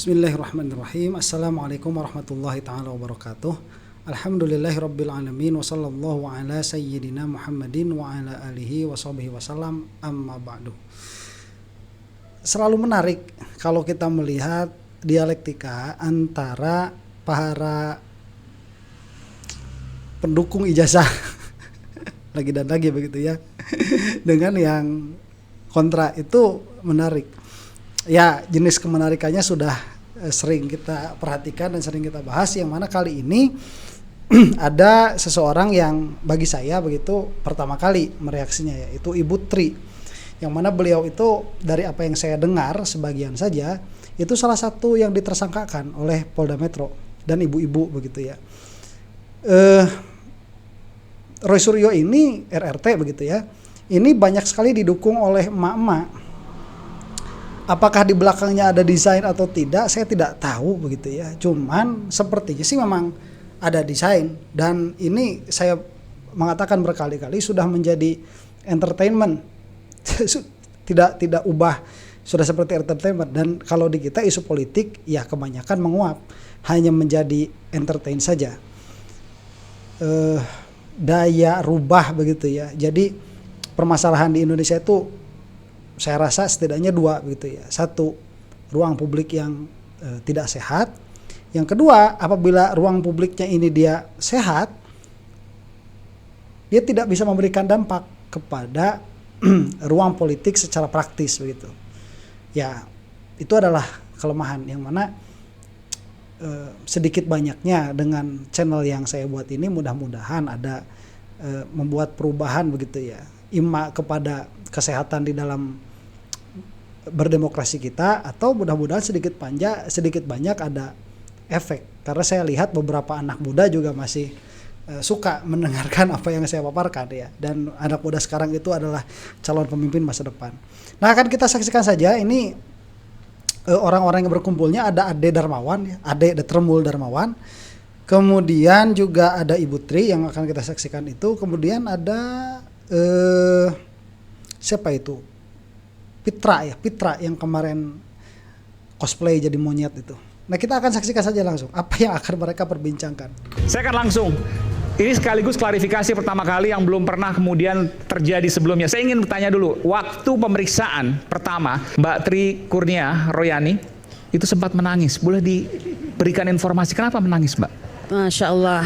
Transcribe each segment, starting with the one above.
Bismillahirrahmanirrahim. Assalamualaikum warahmatullahi ta'ala wabarakatuh. Alhamdulillahirabbil alamin wa sallallahu ala sayyidina Muhammadin wa ala alihi wa sahbihi wasallam, amma ba'du. Selalu menarik kalau kita melihat dialektika antara para pendukung ijazah lagi dan lagi begitu ya dengan yang kontra, itu menarik. Ya, jenis kemenarikannya sudah sering kita perhatikan dan sering kita bahas, yang mana kali ini ada seseorang yang bagi saya begitu pertama kali mereaksinya, yaitu Ibu Tri, yang mana beliau itu dari apa yang saya dengar sebagian saja itu salah satu yang ditersangkakan oleh Polda Metro dan ibu-ibu begitu ya. Roy Suryo ini RRT begitu ya, ini banyak sekali didukung oleh emak-emak. Apakah di belakangnya ada desain atau tidak, saya tidak tahu begitu ya. Cuman sepertinya sih memang ada desain, dan ini saya mengatakan berkali-kali sudah menjadi entertainment. tidak ubah, sudah seperti entertainment. Dan kalau di kita isu politik ya kebanyakan menguap, hanya menjadi entertain saja. Daya rubah begitu ya. Jadi permasalahan di Indonesia itu saya rasa setidaknya dua begitu ya. Satu, ruang publik yang tidak sehat. Yang kedua, apabila ruang publiknya ini dia sehat, dia tidak bisa memberikan dampak kepada ruang politik secara praktis begitu. Ya, itu adalah kelemahan yang mana sedikit banyaknya dengan channel yang saya buat ini mudah-mudahan ada membuat perubahan begitu ya. Imma kepada kesehatan di dalam berdemokrasi kita, atau mudah-mudahan sedikit banyak ada efek, karena saya lihat beberapa anak muda juga masih suka mendengarkan apa yang saya paparkan ya, dan anak muda sekarang itu adalah calon pemimpin masa depan. Nah, akan kita saksikan saja ini orang-orang yang berkumpulnya. Ada Ade Darmawan ya, Ade Tremul Darmawan, kemudian juga ada Ibu Tri yang akan kita saksikan itu, kemudian ada siapa itu, Pitra yang kemarin cosplay jadi monyet itu. Nah, kita akan saksikan saja langsung apa yang akan mereka perbincangkan. Saya akan langsung, ini sekaligus klarifikasi pertama kali yang belum pernah kemudian terjadi sebelumnya. Saya ingin bertanya dulu, waktu pemeriksaan pertama Mbak Tri Kurnia Royani itu sempat menangis. Boleh diberikan informasi kenapa menangis, Mbak? Masya Allah.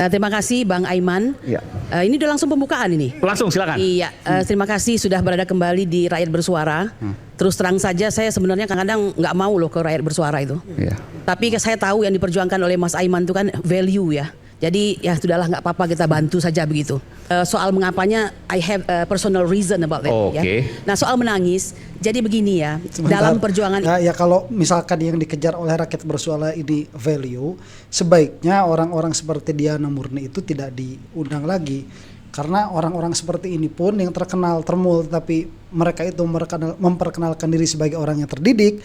Terima kasih Bang Aiman. Ya. Ini udah langsung pembukaan ini. Langsung silakan. Iya. Terima kasih sudah berada kembali di Rakyat Bersuara. Terus terang saja saya sebenarnya kadang-kadang nggak mau loh ke Rakyat Bersuara itu. Ya. Tapi saya tahu yang diperjuangkan oleh Mas Aiman itu kan value ya. Jadi ya sudahlah, nggak apa-apa, kita bantu saja begitu. Soal mengapanya, I have a personal reason about that. Okay. Ya. Nah, soal menangis, jadi begini ya. Sebentar. Dalam perjuangan ya kalau misalkan yang dikejar oleh Rakyat Bersuara ini value, sebaiknya orang-orang seperti Diana Murni itu tidak diundang lagi. Karena orang-orang seperti ini pun yang terkenal termul, tapi mereka itu memperkenalkan diri sebagai orang yang terdidik,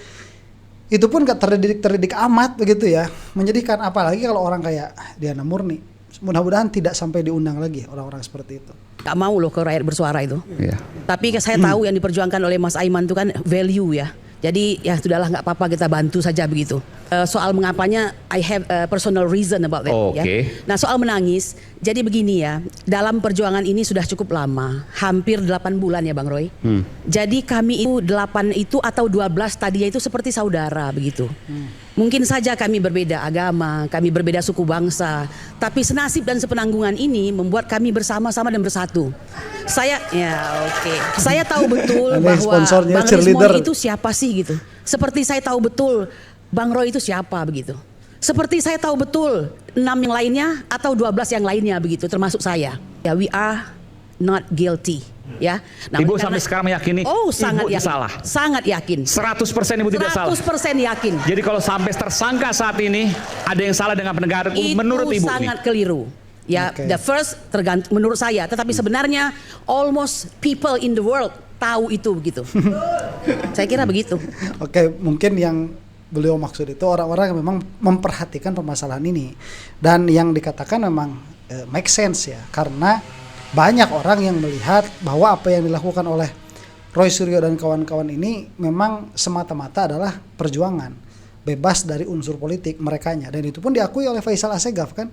itu pun gak terdidik amat begitu ya, menyedihkan. Apalagi kalau orang kayak Diana Murni. Mudah-mudahan tidak sampai diundang lagi orang-orang seperti itu. Gak mau loh ke Rakyat Bersuara itu. Ya. Tapi saya tahu yang diperjuangkan oleh Mas Aiman itu kan value ya. Jadi ya sudahlah, nggak apa-apa, kita bantu saja begitu. Soal mengapanya, I have a personal reason about that. Okay. Ya. Nah, soal menangis, jadi begini ya. Dalam perjuangan ini sudah cukup lama, hampir 8 bulan ya Bang Roy. Jadi kami itu 8 itu atau 12 tadinya itu seperti saudara begitu. Mungkin saja kami berbeda agama, kami berbeda suku bangsa, tapi senasib dan sepenanggungan ini membuat kami bersama-sama dan bersatu. Saya tahu betul bahwa Bang Rismon itu siapa sih gitu. Seperti saya tahu betul Bang Roy itu siapa begitu. Seperti saya tahu betul 6 yang lainnya atau 12 yang lainnya begitu, termasuk saya. Ya, we are not guilty. Ya. Nah, Ibu sampai sekarang meyakini sangat Ibu yakin. salah. Sangat yakin. 100% Ibu tidak salah. 100% yakin. Jadi kalau sampai tersangka saat ini ada yang salah dengan penegakan hukum menurut Ibu itu sangat keliru. Ya, the first tergantung menurut saya, tetapi sebenarnya almost people in the world tahu itu begitu. Saya kira begitu. Oke, mungkin yang beliau maksud itu orang-orang yang memang memperhatikan permasalahan ini, dan yang dikatakan memang make sense ya, karena banyak orang yang melihat bahwa apa yang dilakukan oleh Roy Suryo dan kawan-kawan ini memang semata-mata adalah perjuangan, bebas dari unsur politik merekanya, dan itu pun diakui oleh Faisal Assegaf kan.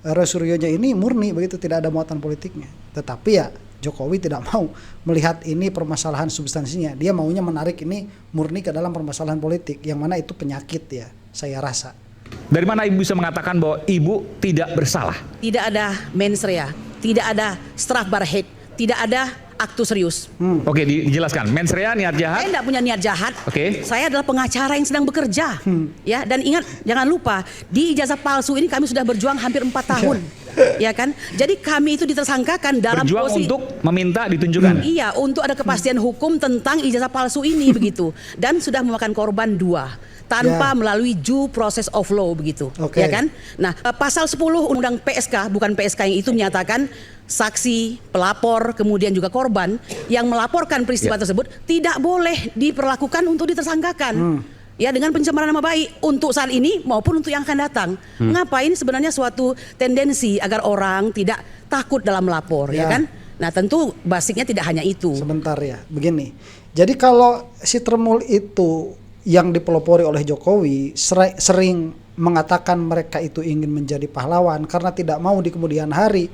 Roy Suryonya ini murni begitu, tidak ada muatan politiknya. Tetapi ya Jokowi tidak mau melihat ini permasalahan substansinya. Dia maunya menarik ini murni ke dalam permasalahan politik, yang mana itu penyakit ya, saya rasa. Dari mana Ibu bisa mengatakan bahwa Ibu tidak bersalah? Tidak ada mens rea, tidak ada strafbarheid, tidak ada aktu serius. Oke, dijelaskan. Mens rea, niat jahat. Saya tidak punya niat jahat. Oke. Saya adalah pengacara yang sedang bekerja. Ya, dan ingat, jangan lupa di ijazah palsu ini kami sudah berjuang hampir 4 tahun. Ya kan? Jadi kami itu ditersangkakan dalam Berjuang posisi untuk meminta ditunjukkan. Iya, untuk ada kepastian hukum tentang ijazah palsu ini begitu. Dan sudah memakan korban 2 tanpa melalui due process of law begitu. Ya kan? Nah, pasal 10 Undang PSK, bukan PSK yang itu menyatakan saksi, pelapor, kemudian juga korban yang melaporkan peristiwa tersebut tidak boleh diperlakukan untuk ditersangkakan. Ya, dengan pencemaran nama baik untuk saat ini maupun untuk yang akan datang. Mengapa ini sebenarnya suatu tendensi agar orang tidak takut dalam melapor, ya kan? Nah, tentu basicnya tidak hanya itu. Sebentar ya, begini. Jadi kalau si Tremul itu yang dipelopori oleh Jokowi sering mengatakan mereka itu ingin menjadi pahlawan karena tidak mau di kemudian hari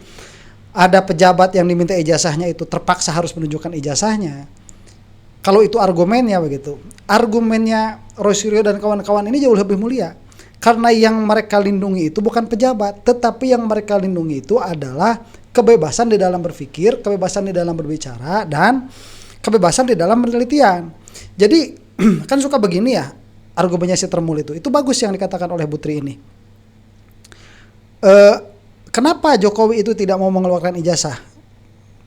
ada pejabat yang diminta ijazahnya itu terpaksa harus menunjukkan ijazahnya. Kalau itu argumennya begitu, argumennya Roy Suryo dan kawan-kawan ini jauh lebih mulia. Karena yang mereka lindungi itu bukan pejabat, tetapi yang mereka lindungi itu adalah kebebasan di dalam berpikir, kebebasan di dalam berbicara, dan kebebasan di dalam penelitian. Jadi kan suka begini ya argumennya si Tremul itu bagus yang dikatakan oleh Putri ini. Kenapa Jokowi itu tidak mau mengeluarkan ijazah?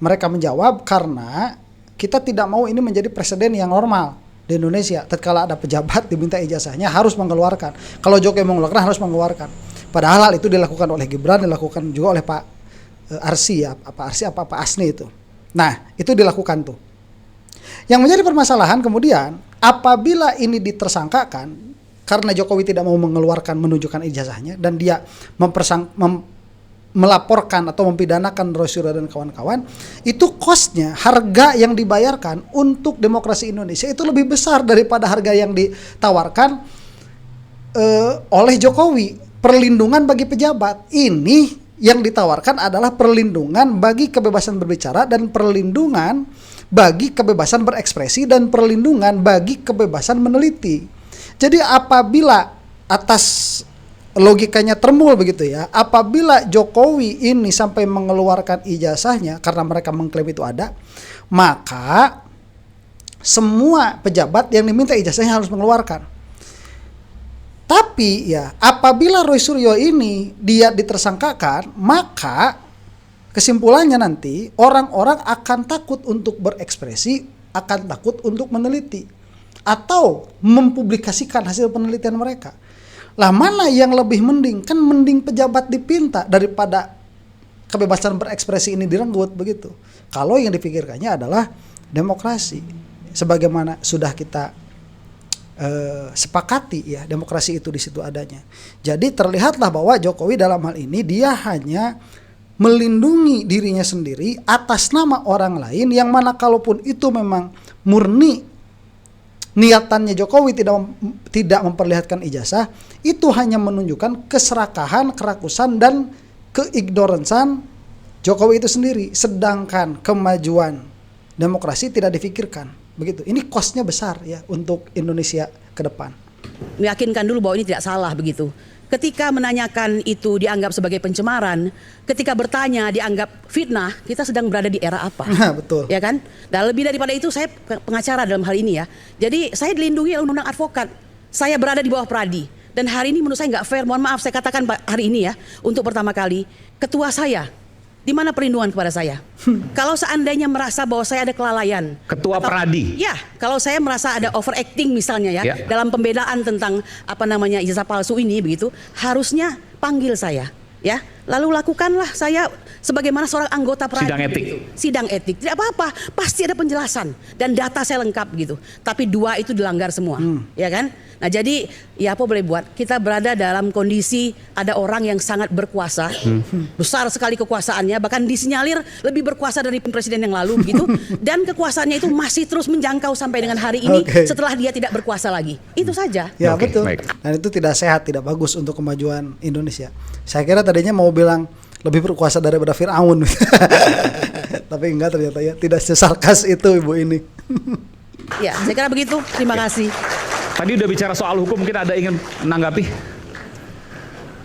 Mereka menjawab karena kita tidak mau ini menjadi presiden yang normal di Indonesia. Tatkala ada pejabat diminta ijazahnya harus mengeluarkan. Kalau Jokowi mengeluarkan harus mengeluarkan. Padahal hal itu dilakukan oleh Gibran, dilakukan juga oleh Pak Arsy ya, Pak Asni itu. Nah, itu dilakukan tuh. Yang menjadi permasalahan kemudian apabila ini ditersangkakan karena Jokowi tidak mau menunjukkan ijazahnya dan dia melaporkan atau mempidanakan Roy Suryo dan kawan-kawan, itu cost-nya, harga yang dibayarkan untuk demokrasi Indonesia itu lebih besar daripada harga yang ditawarkan oleh Jokowi. Perlindungan bagi pejabat ini yang ditawarkan adalah perlindungan bagi kebebasan berbicara dan perlindungan bagi kebebasan berekspresi dan perlindungan bagi kebebasan meneliti. Jadi apabila atas logikanya Tremul begitu ya, apabila Jokowi ini sampai mengeluarkan ijazahnya karena mereka mengklaim itu ada, maka semua pejabat yang diminta ijazahnya harus mengeluarkan. Tapi ya apabila Roy Suryo ini dia ditersangkakan, maka kesimpulannya nanti orang-orang akan takut untuk berekspresi, akan takut untuk meneliti atau mempublikasikan hasil penelitian mereka. Lah mana yang lebih mending? Kan mending pejabat dipinta daripada kebebasan berekspresi ini direnggut begitu. Kalau yang dipikirkannya adalah demokrasi, sebagaimana sudah kita sepakati ya, demokrasi itu di situ adanya. Jadi terlihatlah bahwa Jokowi dalam hal ini dia hanya melindungi dirinya sendiri atas nama orang lain, yang mana kalaupun itu memang murni niatannya Jokowi tidak memperlihatkan ijazah, itu hanya menunjukkan keserakahan, kerakusan dan keignoransan Jokowi itu sendiri, sedangkan kemajuan demokrasi tidak difikirkan. Begitu. Ini cost-nya besar ya untuk Indonesia ke depan. Meyakinkan dulu bahwa ini tidak salah begitu. Ketika menanyakan itu dianggap sebagai pencemaran, ketika bertanya dianggap fitnah, kita sedang berada di era apa? Betul. Ya kan? Dan lebih daripada itu saya pengacara dalam hal ini ya. Jadi saya dilindungi oleh undang-undang advokat. Saya berada di bawah Pradi. Dan hari ini menurut saya nggak fair, mohon maaf saya katakan hari ini ya, untuk pertama kali ketua saya, di mana perlindungan kepada saya? Kalau seandainya merasa bahwa saya ada kelalaian, Ketua Pradi. Ya, kalau saya merasa ada overacting misalnya ya, dalam pembedaan tentang ijazah palsu ini begitu, harusnya panggil saya, ya. Lalu lakukanlah saya sebagaimana seorang anggota peradi. Sidang etik. Gitu. Sidang etik. Tidak apa-apa, pasti ada penjelasan dan data saya lengkap gitu. Tapi 2 itu dilanggar semua, ya kan? Nah jadi ya apa boleh buat? Kita berada dalam kondisi ada orang yang sangat berkuasa, besar sekali kekuasaannya, bahkan disinyalir lebih berkuasa dari presiden yang lalu gitu. Dan kekuasaannya itu masih terus menjangkau sampai dengan hari ini setelah dia tidak berkuasa lagi. Itu saja. Ya Oke, betul. baik. Dan itu tidak sehat, tidak bagus untuk kemajuan Indonesia. Saya kira tadinya mau bilang lebih berkuasa daripada Fir'aun. Tapi enggak, ternyata ya tidak sesarkas itu ibu ini. Ya, saya kira begitu. Terima kasih. Tadi udah bicara soal hukum, mungkin ada ingin menanggapi?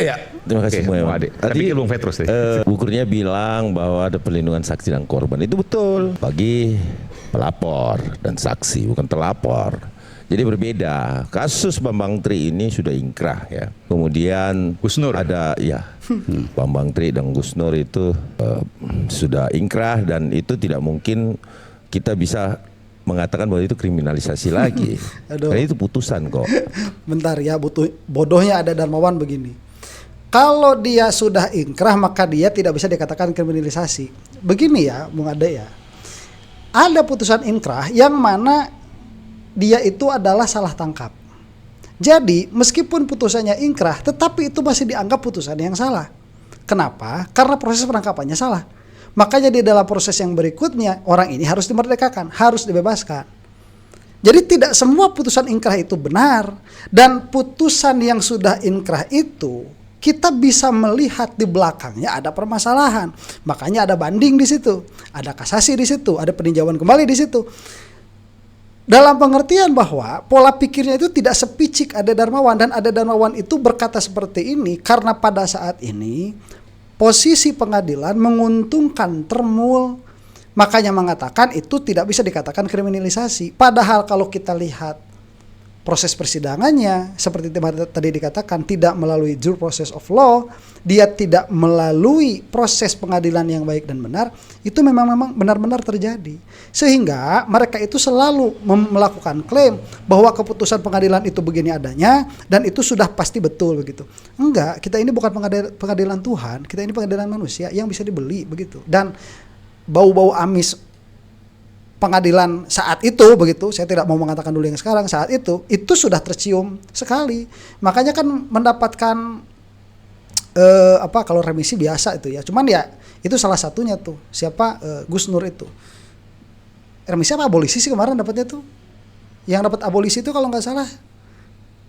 Iya, terima kasih Oke, Bung Eman. Bung Ade. Saya pikir Bung Petrus deh. Bu Kurnia bilang bahwa ada perlindungan saksi dan korban. Itu betul bagi pelapor dan saksi, bukan terlapor. Jadi berbeda. Kasus Bambang Tri ini sudah ingkrah ya. Kemudian Gus Nur. ada ya Bambang Tri dan Gus Nur itu sudah ingkrah, dan itu tidak mungkin kita bisa mengatakan bahwa itu kriminalisasi lagi. Aduh. Karena itu putusan kok. Bentar ya, bodohnya ada Darmawan begini. Kalau dia sudah ingkrah maka dia tidak bisa dikatakan kriminalisasi. Begini ya, Bung Ade ya. Ada putusan ingkrah yang mana dia itu adalah salah tangkap. Jadi meskipun putusannya ingkrah, tetapi itu masih dianggap putusan yang salah. Kenapa? Karena proses penangkapannya salah. Makanya di dalam proses yang berikutnya orang ini harus dimerdekakan, harus dibebaskan. Jadi tidak semua putusan ingkrah itu benar, dan putusan yang sudah ingkrah itu kita bisa melihat di belakangnya ada permasalahan. Makanya ada banding di situ, ada kasasi di situ, ada peninjauan kembali di situ. Dalam pengertian bahwa pola pikirnya itu tidak sepicik Ade Darmawan, dan Ade Darmawan itu berkata seperti ini karena pada saat ini posisi pengadilan menguntungkan Termul, makanya mengatakan itu tidak bisa dikatakan kriminalisasi. Padahal kalau kita lihat proses persidangannya, seperti tadi dikatakan, tidak melalui due process of law, dia tidak melalui proses pengadilan yang baik dan benar, itu memang benar-benar terjadi. Sehingga mereka itu selalu melakukan klaim bahwa keputusan pengadilan itu begini adanya, dan itu sudah pasti betul begitu. Enggak, kita ini bukan pengadilan Tuhan, kita ini pengadilan manusia yang bisa dibeli begitu. Dan bau-bau amis pengadilan saat itu begitu, saya tidak mau mengatakan dulu yang sekarang, saat itu sudah tercium sekali. Makanya kan mendapatkan kalau remisi biasa itu ya, cuman ya itu salah satunya tuh siapa, Gus Nur itu remisi apa abolisi sih kemarin dapatnya tuh, yang dapat abolisi itu kalau nggak salah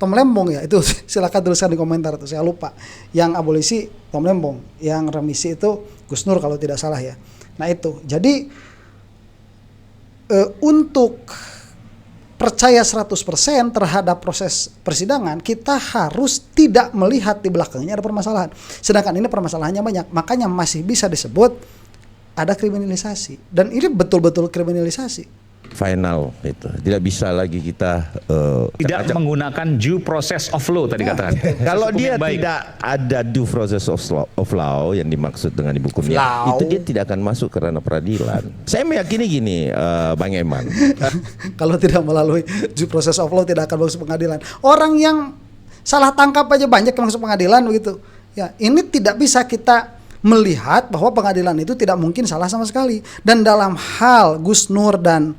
Tom Lembong ya, itu silakan tuliskan di komentar tuh, saya lupa. Yang abolisi Tom Lembong, yang remisi itu Gus Nur kalau tidak salah ya. Nah itu jadi untuk percaya 100% terhadap proses persidangan, kita harus tidak melihat di belakangnya ada permasalahan. Sedangkan ini permasalahannya banyak, makanya masih bisa disebut ada kriminalisasi. Dan ini betul-betul kriminalisasi. Final itu tidak bisa lagi kita Tidak menggunakan due process of law tadi katakan. kalau Hukum dia yang baik. tidak ada due process of law yang dimaksud dengan ibu Kurnia, itu dia tidak akan masuk ke ranah peradilan. Saya meyakini gini, Bang Eman. Kalau tidak melalui due process of law tidak akan masuk pengadilan. Orang yang salah tangkap aja banyak yang masuk pengadilan begitu. Ya, ini tidak bisa kita melihat bahwa pengadilan itu tidak mungkin salah sama sekali. Dan dalam hal Gus Nur dan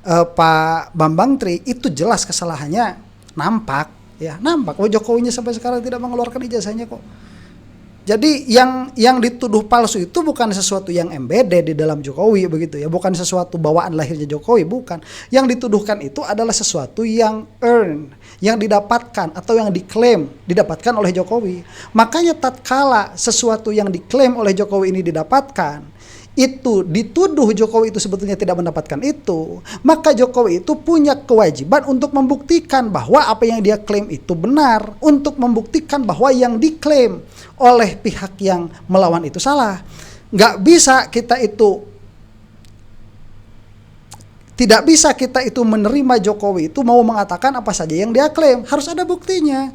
Pak Bambang Tri itu jelas kesalahannya nampak ya, nampak. Oh, Jokowinya sampai sekarang tidak mengeluarkan ijazahnya kok. Jadi yang dituduh palsu itu bukan sesuatu yang embedded di dalam Jokowi begitu ya, bukan sesuatu bawaan lahirnya Jokowi, bukan. Yang dituduhkan itu adalah sesuatu yang earn, yang didapatkan atau yang diklaim didapatkan oleh Jokowi. Makanya tatkala sesuatu yang diklaim oleh Jokowi ini didapatkan, itu dituduh Jokowi itu sebetulnya tidak mendapatkan itu, maka Jokowi itu punya kewajiban untuk membuktikan bahwa apa yang dia klaim itu benar, untuk membuktikan bahwa yang diklaim oleh pihak yang melawan itu salah. Nggak bisa kita itu, tidak bisa kita itu menerima Jokowi itu mau mengatakan apa saja yang dia klaim, harus ada buktinya.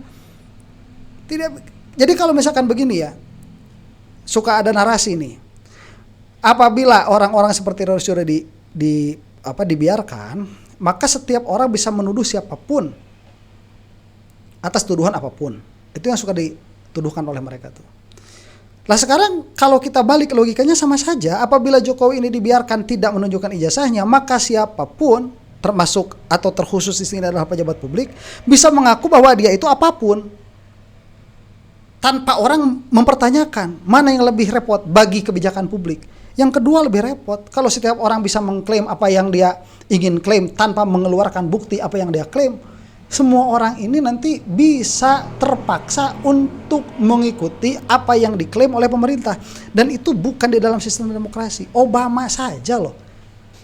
Jadi kalau misalkan begini ya, suka ada narasi nih. Apabila orang-orang seperti Roy Suryo dibiarkan, maka setiap orang bisa menuduh siapapun atas tuduhan apapun. Itu yang suka dituduhkan oleh mereka tuh. Lah sekarang kalau kita balik logikanya sama saja, apabila Jokowi ini dibiarkan tidak menunjukkan ijazahnya, maka siapapun termasuk atau terkhusus di sini adalah pejabat publik bisa mengaku bahwa dia itu apapun tanpa orang mempertanyakan. Mana yang lebih repot bagi kebijakan publik? Yang kedua lebih repot kalau setiap orang bisa mengklaim apa yang dia ingin klaim tanpa mengeluarkan bukti apa yang dia klaim. Semua orang ini nanti bisa terpaksa untuk mengikuti apa yang diklaim oleh pemerintah. Dan itu bukan di dalam sistem demokrasi. Obama saja loh,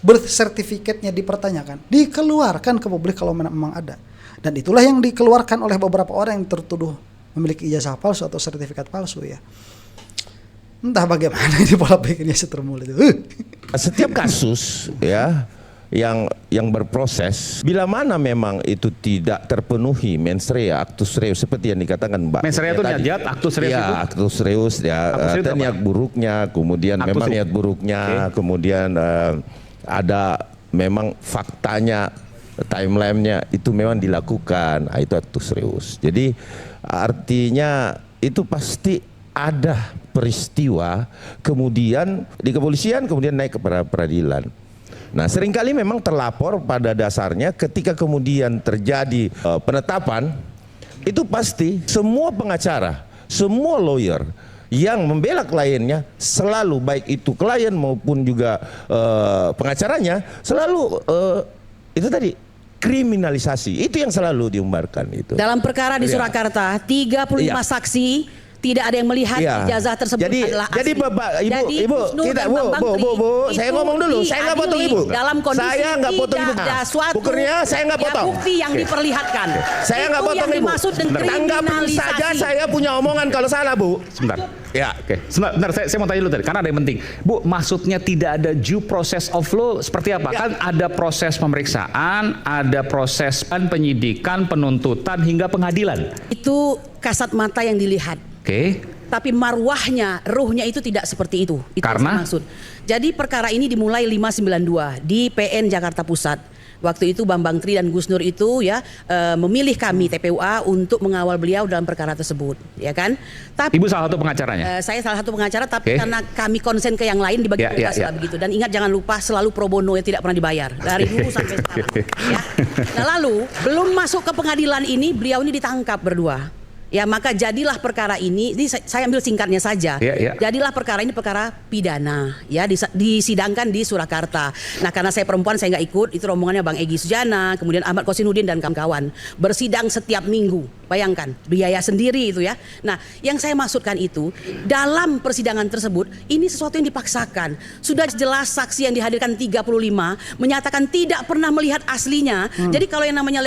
birth certificate-nya dipertanyakan, dikeluarkan ke publik kalau memang ada. Dan itulah yang dikeluarkan oleh beberapa orang yang tertuduh memiliki ijazah palsu atau sertifikat palsu ya. Entah bagaimana ini pola pikirnya setermul itu. Setiap kasus ya yang berproses, bila mana memang itu tidak terpenuhi mens rea, actus reus seperti yang dikatakan Mbak. Mens rea itu niat, actus reus itu? Actus reus ya, niat buruknya, kemudian actus memang niat buruknya, kemudian ada memang faktanya, timeline-nya itu memang dilakukan, itu actus reus. Jadi artinya itu pasti ada peristiwa, kemudian di kepolisian, kemudian naik ke peradilan. Nah, seringkali memang terlapor pada dasarnya ketika kemudian terjadi penetapan, itu pasti semua pengacara, semua lawyer yang membela kliennya selalu, baik itu klien maupun juga pengacaranya, selalu itu tadi kriminalisasi, itu yang selalu diumbarkan itu. Dalam perkara di Surakarta, 35 saksi tidak ada yang melihat ijazah tersebut adalah asli. Jadi Bapak, Ibu, kita Bu, saya ngomong dulu, saya nggak potong Ibu. Dalam kondisi saya nggak potong Ibu. ada suatu saya nggak potong. bukti yang diperlihatkan. Saya nggak potong Ibu. Tanggapin saja, saya punya omongan kalau salah Bu. Sebentar. Ya, Sebentar, saya mau tanya dulu tadi, karena ada yang penting. Bu, maksudnya tidak ada due process of law seperti apa? Kan ada proses pemeriksaan, ada proses penyidikan, penuntutan, hingga pengadilan. Itu kasat mata yang dilihat. Tapi marwahnya, ruhnya itu tidak seperti itu. Itu karena? maksud. Jadi perkara ini dimulai 592 di PN Jakarta Pusat. Waktu itu Bambang Tri dan Gus Nur itu ya memilih kami TPUA untuk mengawal beliau dalam perkara tersebut, ya kan? Tapi Ibu salah satu pengacaranya. Saya salah satu pengacara, tapi karena kami konsen ke yang lain dibagi tugas begitu. Dan ingat jangan lupa selalu pro bono yang tidak pernah dibayar dari dulu sampai sekarang. Ya. Nah lalu belum masuk ke pengadilan ini beliau ini ditangkap berdua. Ya maka jadilah perkara ini saya ambil singkatnya saja. Jadilah perkara ini perkara pidana, ya disidangkan di Surakarta. Nah karena saya perempuan saya nggak ikut, itu rombongannya Bang Egy Sujana, kemudian Ahmad Kosinudin dan kawan-kawan bersidang setiap minggu. Bayangkan biaya sendiri itu ya. Nah yang saya maksudkan itu dalam persidangan tersebut ini sesuatu yang dipaksakan. Sudah jelas saksi yang dihadirkan 35 menyatakan tidak pernah melihat aslinya. Jadi kalau yang namanya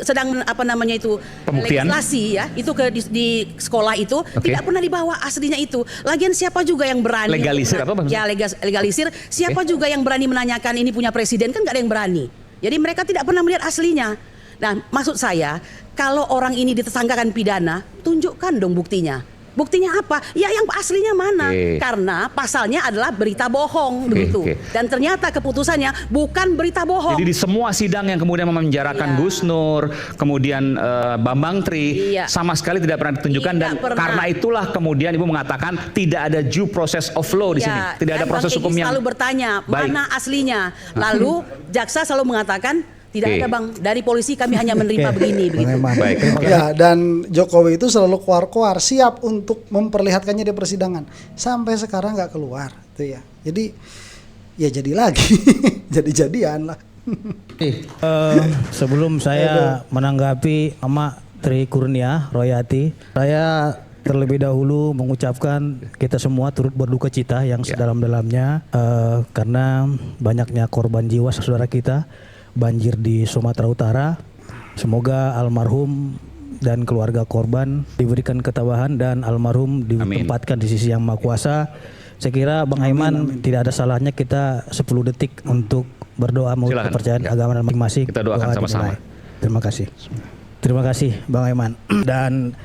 sedang pembuktian, legislasi ya itu di sekolah itu tidak pernah dibawa aslinya itu. Lagian siapa juga yang berani legalisir apa maksudnya? Ya legalisir. Siapa juga yang berani menanyakan ini punya presiden, kan nggak ada yang berani. Jadi mereka tidak pernah melihat aslinya. Nah maksud saya kalau orang ini ditersangkakan pidana, tunjukkan dong buktinya. Buktinya apa? Ya yang aslinya mana? Karena pasalnya adalah berita bohong begitu. Dan ternyata keputusannya bukan berita bohong. Jadi di semua sidang yang kemudian memenjarakan Gus Nur, kemudian Bambang Tri, sama sekali tidak pernah ditunjukkan dan karena itulah kemudian Ibu mengatakan tidak ada due process of law di sini. Tidak ada proses hukum yang selalu bertanya mana aslinya. Lalu jaksa selalu mengatakan tidak ada Bang, dari polisi kami hanya menerima begini begitu. Ya, dan Jokowi itu selalu keluar siap untuk memperlihatkannya di persidangan. Sampai sekarang nggak keluar, itu ya. Jadi ya jadi lagi, jadi-jadian lah. Sebelum saya menanggapi Mama Tri Kurnia Royati, saya terlebih dahulu mengucapkan kita semua turut berduka cita yang sedalam-dalamnya karena banyaknya korban jiwa saudara kita. Banjir di Sumatera Utara. Semoga almarhum dan keluarga korban diberikan ketabahan dan almarhum ditempatkan di sisi yang Maha Kuasa. Saya kira Bang Aiman tidak ada salahnya kita 10 detik untuk berdoa menurut kepercayaan agama masing-masing. Kita doakan sama-sama. Terima kasih. Terima kasih Bang Aiman. Dan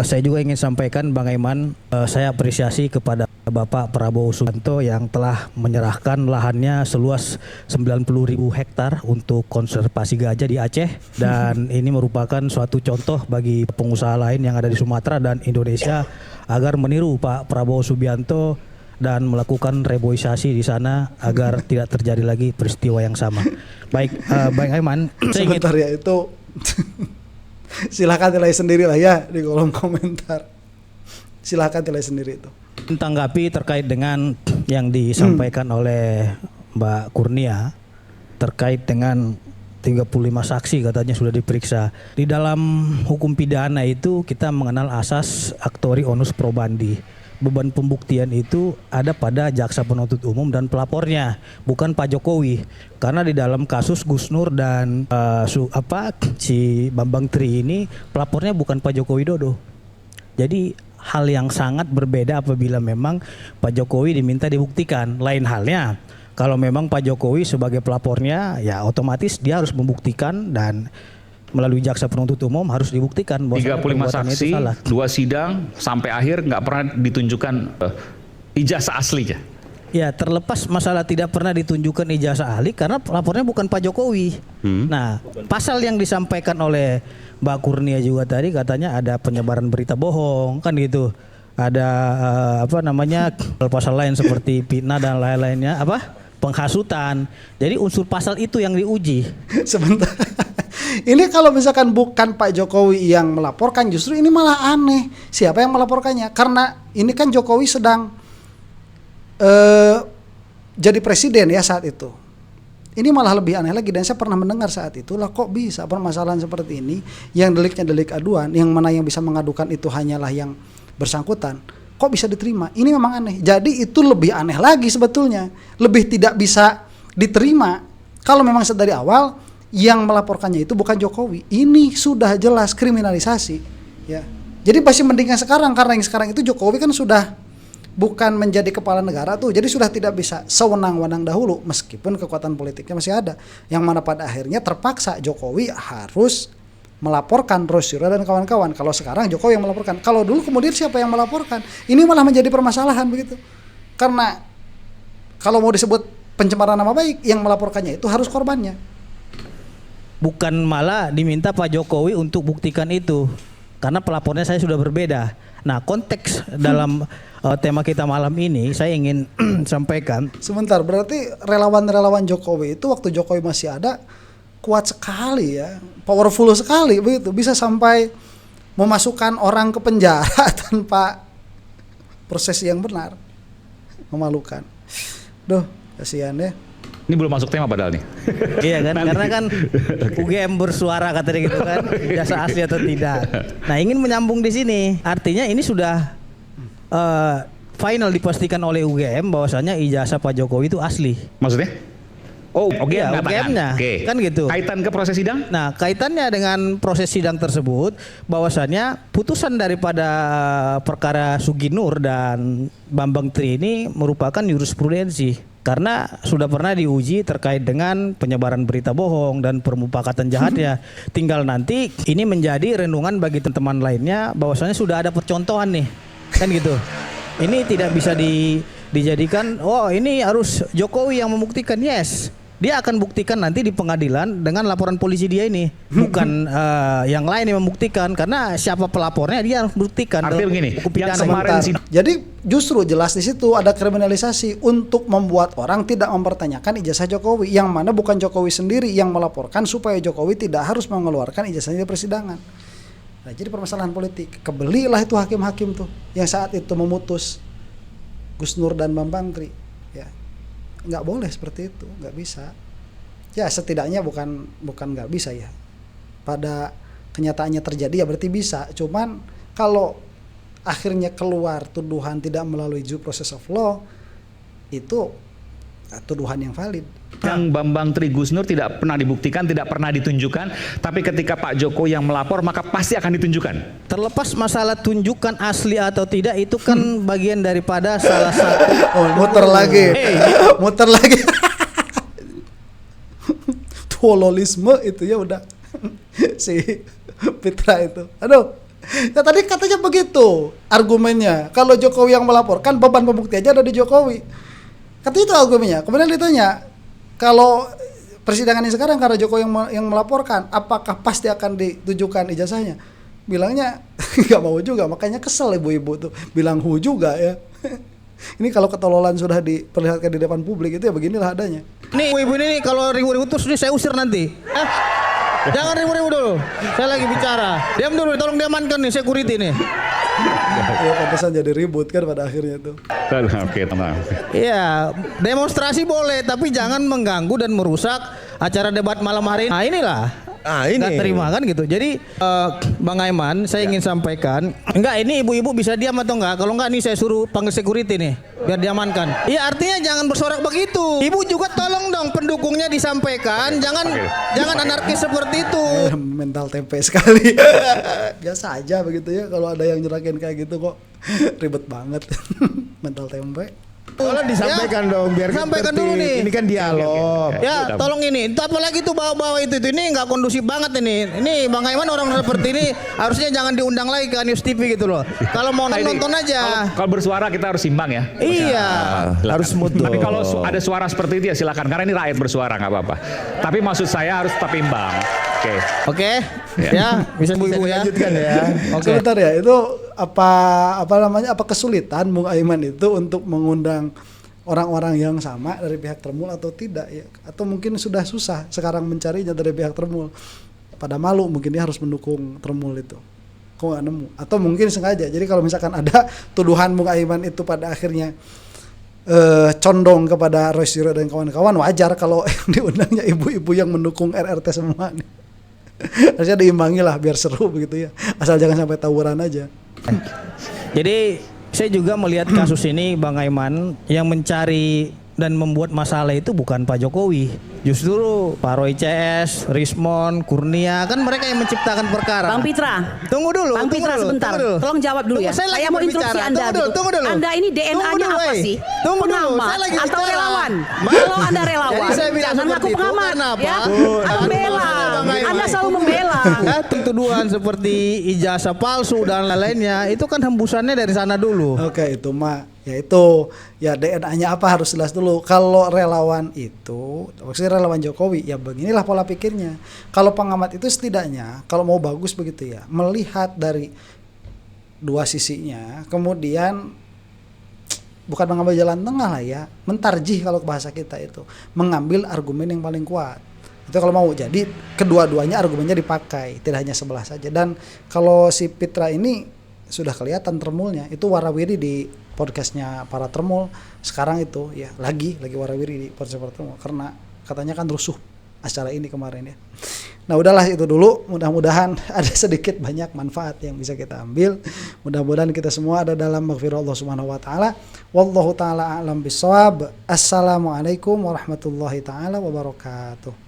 saya juga ingin sampaikan Bang Aiman, saya apresiasi kepada Bapak Prabowo Subianto yang telah menyerahkan lahannya seluas 90.000 hektar untuk konservasi gajah di Aceh, dan ini merupakan suatu contoh bagi pengusaha lain yang ada di Sumatera dan Indonesia agar meniru Pak Prabowo Subianto dan melakukan reboisasi di sana agar tidak terjadi lagi peristiwa yang sama. Baik, Bang Aiman, saya ingin Sebentar ya, itu silahkan nilai sendiri lah ya di kolom komentar. Silahkan nilai sendiri itu. tanggapi terkait dengan yang disampaikan oleh Mbak Kurnia terkait dengan 35 saksi katanya sudah diperiksa. Di dalam hukum pidana itu kita mengenal asas actori onus probandi. Beban pembuktian itu ada pada jaksa penuntut umum dan pelapornya, bukan Pak Jokowi. Karena di dalam kasus Gus Nur dan si Bambang Tri ini pelapornya bukan Pak Joko Widodo. Jadi hal yang sangat berbeda apabila memang Pak Jokowi diminta dibuktikan. Lain halnya kalau memang Pak Jokowi sebagai pelapornya, ya otomatis dia harus membuktikan dan melalui jaksa penuntut umum harus dibuktikan bahwa 35 saksi, 2 sidang sampai akhir nggak pernah ditunjukkan ijazah aslinya. Ya, terlepas masalah tidak pernah ditunjukkan ijazah ahli karena pelapornya bukan Pak Jokowi. Nah, pasal yang disampaikan oleh Mbak Kurnia juga tadi katanya ada penyebaran berita bohong kan gitu. Ada pasal lain seperti fitnah dan lain-lainnya penghasutan. Jadi unsur pasal itu yang diuji. Sebentar. Ini kalau misalkan bukan Pak Jokowi yang melaporkan, justru ini malah aneh. Siapa yang melaporkannya? Karena ini kan Jokowi sedang jadi presiden ya saat itu. Ini malah lebih aneh lagi, dan saya pernah mendengar saat itu lah kok bisa permasalahan seperti ini yang deliknya delik aduan, yang mana yang bisa mengadukan itu hanyalah yang bersangkutan, kok bisa diterima? Ini memang aneh. Jadi itu lebih aneh lagi sebetulnya, lebih tidak bisa diterima kalau memang dari awal yang melaporkannya itu bukan Jokowi. Ini sudah jelas kriminalisasi ya. Jadi pasti mendingan sekarang, karena yang sekarang itu Jokowi kan sudah bukan menjadi kepala negara tuh, jadi sudah tidak bisa sewenang-wenang dahulu, meskipun kekuatan politiknya masih ada, yang mana pada akhirnya terpaksa Jokowi harus melaporkan Rosyura dan kawan-kawan. Kalau sekarang Jokowi yang melaporkan, kalau dulu kemudian siapa yang melaporkan? Ini malah menjadi permasalahan begitu, karena kalau mau disebut pencemaran nama baik, yang melaporkannya itu harus korbannya. Bukan malah diminta Pak Jokowi untuk buktikan itu, karena pelapornya saya sudah berbeda. Nah, konteks dalam tema kita malam ini saya ingin sampaikan. Sebentar, berarti relawan-relawan Jokowi itu waktu Jokowi masih ada kuat sekali ya, powerful sekali begitu, bisa sampai memasukkan orang ke penjara tanpa proses yang benar. Memalukan. Duh, kasihan ya. Ini belum masuk tema padahal nih. Iya kan, karena kan UGM bersuara katanya gitu kan, jasa asli atau tidak. Nah, ingin menyambung di sini, artinya ini sudah final dipastikan oleh UGM bahwasanya ijazah Pak Jokowi itu asli. Maksudnya? Oh, ya, UGM-nya, kan gitu. Kaitan ke proses sidang? Nah, kaitannya dengan proses sidang tersebut, bahwasannya putusan daripada perkara Sugi Nur dan Bambang Tri ini merupakan jurisprudensi. Karena sudah pernah diuji terkait dengan penyebaran berita bohong dan permufakatan jahatnya. Tinggal nanti ini menjadi renungan bagi teman-teman lainnya bahwasanya sudah ada percontohan nih. Kan gitu. Ini tidak bisa dijadikan ini harus Jokowi yang membuktikan. Yes. Dia akan buktikan nanti di pengadilan dengan laporan polisi dia ini, bukan yang lain yang membuktikan, karena siapa pelapornya dia harus buktikan. Artinya begini, yang kemarin jadi justru jelas di situ ada kriminalisasi untuk membuat orang tidak mempertanyakan ijazah Jokowi, yang mana bukan Jokowi sendiri yang melaporkan supaya Jokowi tidak harus mengeluarkan ijazahnya di persidangan. Nah, jadi permasalahan politik, kebelilah itu hakim-hakim tuh yang saat itu memutus Gus Nur dan Bambang Tri. Ya, nggak boleh seperti itu, nggak bisa. Ya setidaknya bukan nggak bisa ya. Pada kenyataannya terjadi ya berarti bisa. Cuman kalau akhirnya keluar tuduhan tidak melalui due process of law, itu tuduhan yang valid. Yang Bambang Tri Gus Nur tidak pernah dibuktikan, tidak pernah ditunjukkan, tapi ketika Pak Jokowi yang melapor maka pasti akan ditunjukkan. Terlepas masalah tunjukkan asli atau tidak, itu kan bagian daripada salah satu. Muter lagi. Muter lagi. Dualisme itu ya udah si Pitra itu. Aduh. Ya tadi katanya begitu argumennya. Kalau Jokowi yang melaporkan, beban pembukti aja ada di Jokowi. Katanya itu argumennya. Kemudian ditanya, kalau persidangan ini sekarang karena Jokowi yang melaporkan, apakah pasti akan ditujukan ijazahnya? Bilangnya nggak mau juga, makanya kesel ibu-ibu tuh bilang juga ya. Ini kalau ketololan sudah diperlihatkan di depan publik itu ya beginilah adanya. Nih ibu ini nih, kalau ribut-ribut terus nih saya usir nanti. Jangan ribut-ribut dulu. Saya lagi bicara. Diam dulu, tolong diamankan nih security nih. Ya pantesan jadi ribut kan pada akhirnya tuh. Oke, tenang. Iya, demonstrasi boleh tapi jangan mengganggu dan merusak acara debat malam hari ini. Nah inilah. ini Nggak terima kan gitu. Jadi Bang Aiman, saya ingin sampaikan, enggak ini ibu-ibu bisa diam atau enggak? Kalau enggak nih saya suruh panggil security nih biar diamankan. Iya, artinya jangan bersorak begitu. Ibu juga tolong dong pendukungnya disampaikan, jangan anarkis seperti itu. Mental tempe sekali. Biasa aja begitu ya kalau ada yang nyerakin kayak gitu kok ribet banget. Mental tempe. Tolong disampaikan dong biar sampaikan tertib. dulu nih. Ini kan dialog. Ya, tolong ini. Apalagi tuh bawa-bawa itu ini nggak kondusif banget ini. Ini Bang Aiman orang seperti ini harusnya jangan diundang lagi ke News TV gitu loh. Kalau mau nonton aja. Kalau bersuara kita harus imbang ya. Iya. Harus smooth dong. Tapi kalau ada suara seperti itu ya silakan, karena ini rakyat bersuara nggak apa-apa. Tapi maksud saya harus tetap imbang. Oke. Ya, bisa ibu-ibu ya. Lanjutkan ya. Oke. Sebentar ya, itu apa namanya, apa kesulitan Bung Aiman itu untuk mengundang orang-orang yang sama dari pihak Tremul atau tidak ya? Atau mungkin sudah susah sekarang mencarinya dari pihak Tremul, pada malu mungkin dia harus mendukung Tremul itu, kok nggak nemu? Atau mungkin sengaja, jadi kalau misalkan ada tuduhan Bung Aiman itu pada akhirnya condong kepada Roy Suryo dan kawan-kawan, wajar kalau yang diundangnya ibu-ibu yang mendukung RRT semua nih. Harusnya diimbangi lah biar seru begitu ya, asal jangan sampai tawuran aja. Jadi saya juga melihat kasus ini Bang Aiman, yang mencari dan membuat masalah itu bukan Pak Jokowi, justru Pak Roy CS, Rismon, Kurnia, kan mereka yang menciptakan perkara. Bang Pitra. Tunggu dulu. Bang Pitra sebentar. Tolong jawab dulu ya. Saya Mau instruksi Anda gitu. Tunggu dulu. Anda ini DNA-nya apa sih? Pengamat atau relawan? Kalau Anda relawan, jangan ngaku pengamat ya. Membela. Anda selalu membela. Tuduhan seperti ijazah palsu dan lain-lainnya itu kan hembusannya dari sana dulu. Oke, itu mah ya itu ya DNA-nya apa harus jelas dulu. Kalau relawan itu maksudnya relawan Jokowi ya beginilah pola pikirnya. Kalau pengamat itu setidaknya kalau mau bagus begitu ya, melihat dari dua sisinya, kemudian bukan mengambil jalan tengah lah ya, mentarjih kalau bahasa kita itu, mengambil argumen yang paling kuat. Itu kalau mau, jadi kedua-duanya argumennya dipakai, tidak hanya sebelah saja. Dan kalau si Pitra ini sudah kelihatan Tremulnya, itu warawiri di podcastnya para Tremul sekarang itu ya, lagi warawiri di podcast para Tremul karena katanya kan rusuh acara ini kemarin ya. Nah udahlah itu dulu, mudah-mudahan ada sedikit banyak manfaat yang bisa kita ambil. Mudah-mudahan kita semua ada dalam maghfirah Allah Subhanahu wa taala. Wallahu taala a'lam bissawab. Assalamualaikum warahmatullahi taala wabarakatuh.